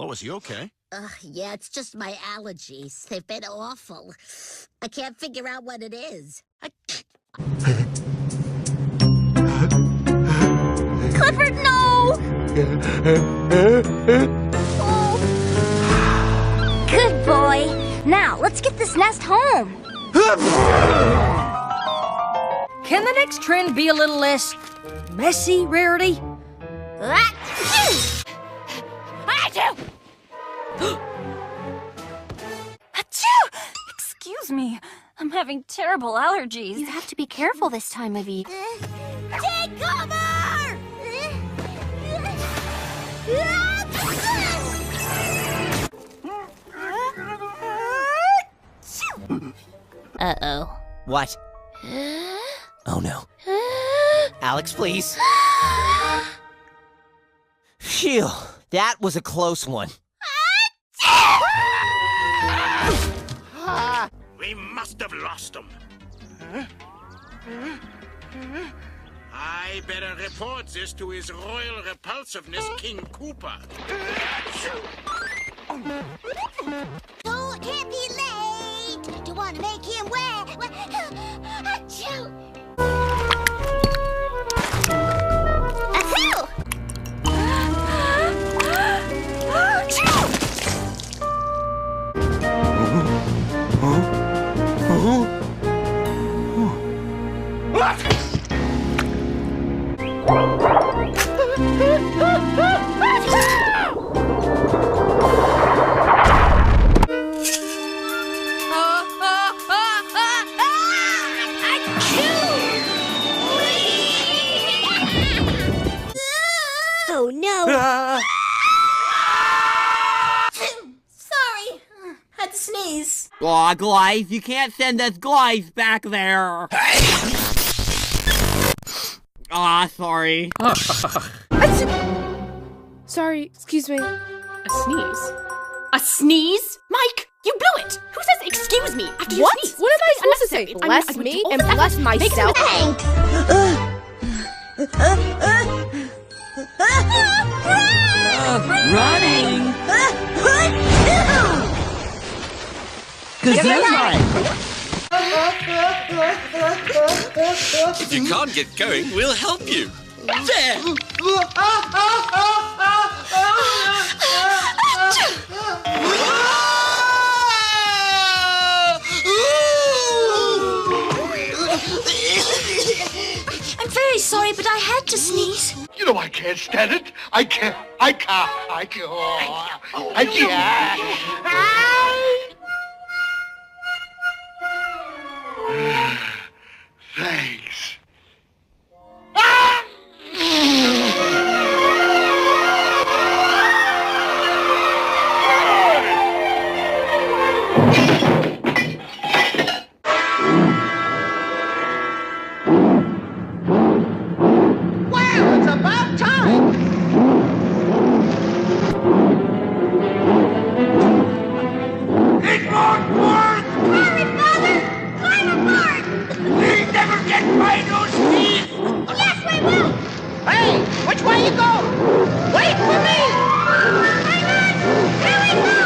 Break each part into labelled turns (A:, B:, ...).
A: Oh, is he okay?
B: Yeah, it's just my allergies. They've been awful. I can't figure out what it is.
C: Clifford, no! Oh. Good boy. Now, let's get this nest home.
D: Can the next trend be a little less messy, Rarity?
C: Achoo! Achoo! Excuse me. I'm having terrible allergies.
E: You have to be careful this time of year.
C: Take cover!
E: Uh-oh.
F: What? Oh, no. Alex, please. Phew, that was a close one.
A: We must have lost him. I better report this to His Royal Repulsiveness, King Cooper.
B: Oh, I can't be late. Do you want to make him wet? Achoo!
C: Achoo!
B: Oh, no.
C: Sorry. Had to sneeze.
F: Aw, Glythe, you can't send us Glythe back there. Aw, sorry.
G: Sorry, excuse me.
E: A sneeze? A sneeze? Mike, you blew it! Who says excuse me after you
G: What?
E: sneeze?
G: What am I supposed to say?
E: Unnecessary.
G: Bless
E: I would
G: me
E: do all
G: and
E: the
G: bless
E: effort. Make it
G: myself?
F: Running!
H: If you can't get going, we'll help you. There!
C: I'm very sorry, but I had to sneeze.
I: You know I can't stand it. I can't. Thanks.
B: Well, it's about time.
I: It won't work!
B: Hurry, Father! Climb aboard!
I: We never get by those teeth!
B: Yes, we will! Hey, which way you go? Wait for me! Hang on! Here we go!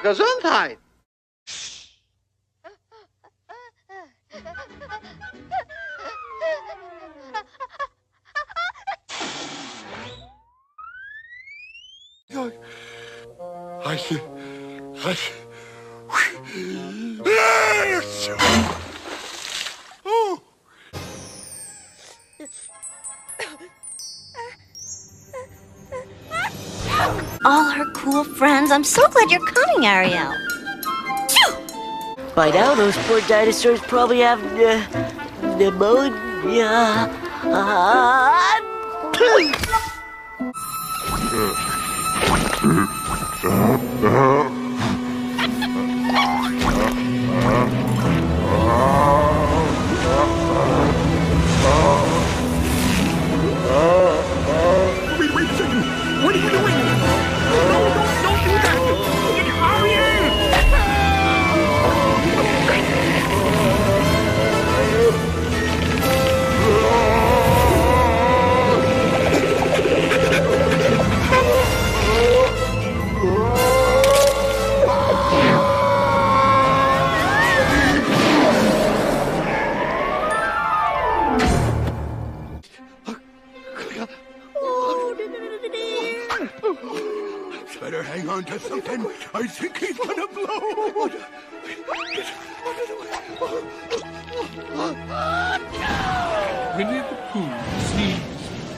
I: Gesundheit! I see. Oh.
C: All her cool friends. I'm so glad you're coming, Ariel.
F: By now, those poor dinosaurs probably have pneumonia.
A: Wait a second. What are you doing? No, don't do that. Hurry!
I: Better hang on to something. I think he's gonna blow.
J: Winnie the Pooh sneezed.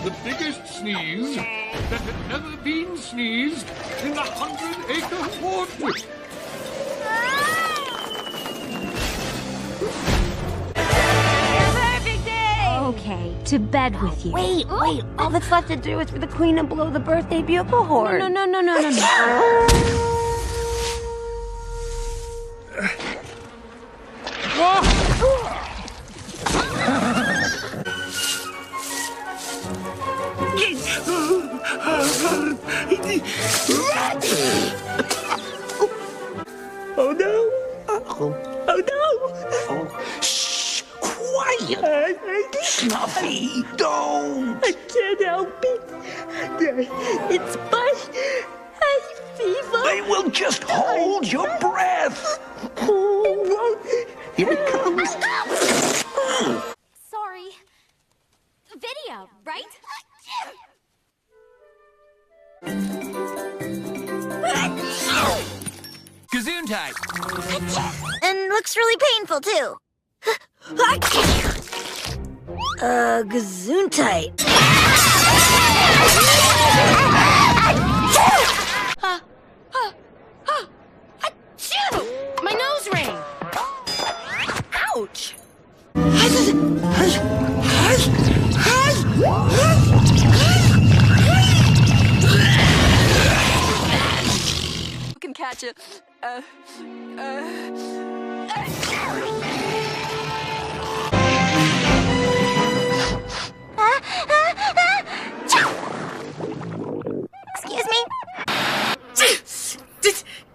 J: The biggest sneeze that had ever been sneezed in the 100-acre wood.
C: Okay, to bed with you.
B: Wait. All that's left to do is for the queen to blow the birthday bugle horn.
C: No.
F: Oh no! Oh no!
I: Shh! Quiet! Snuffy, don't!
F: I can't help it. It's my hay fever.
I: They will just hold your breath. Here it comes.
C: Sorry. Video, right?
J: Gesundheit.
C: And looks really painful, too.
D: Gesundheit.
E: My nose ring. Ouch.
G: You can catch it.
C: Excuse me?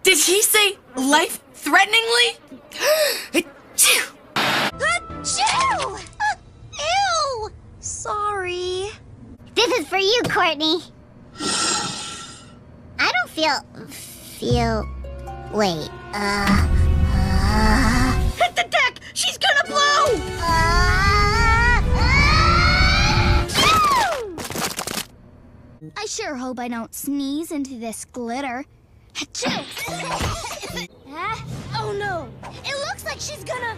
E: Did he say life-threateningly?
C: Achoo! Ew! Sorry. This is for you, Courtney. I don't feel... Wait,
E: Hit the deck! She's gonna blow!
C: I sure hope I don't sneeze into this glitter. Achoo! Oh no! It looks like she's gonna...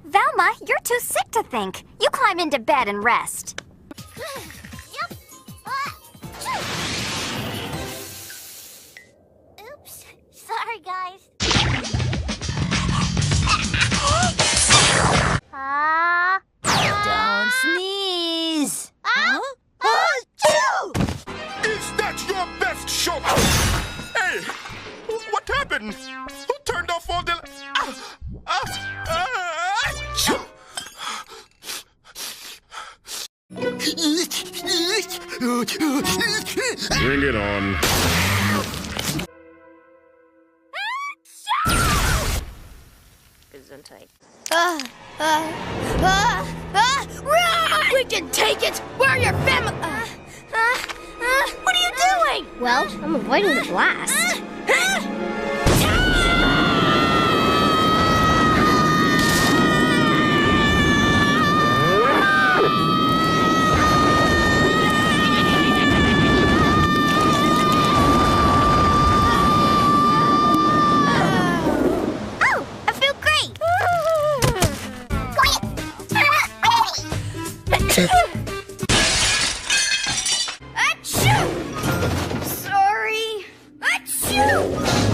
C: Velma, you're too sick to think. You climb into bed and rest. Yep. Oops. Sorry, guys. Don't sneeze. Huh?
I: Is that your best shot? Hey, what happened? Who turned off all the...
J: Bring it on.
C: Run! We can take it! Where are your family? What are you doing? Well, I'm avoiding the blast. Achoo! Sorry. Achoo!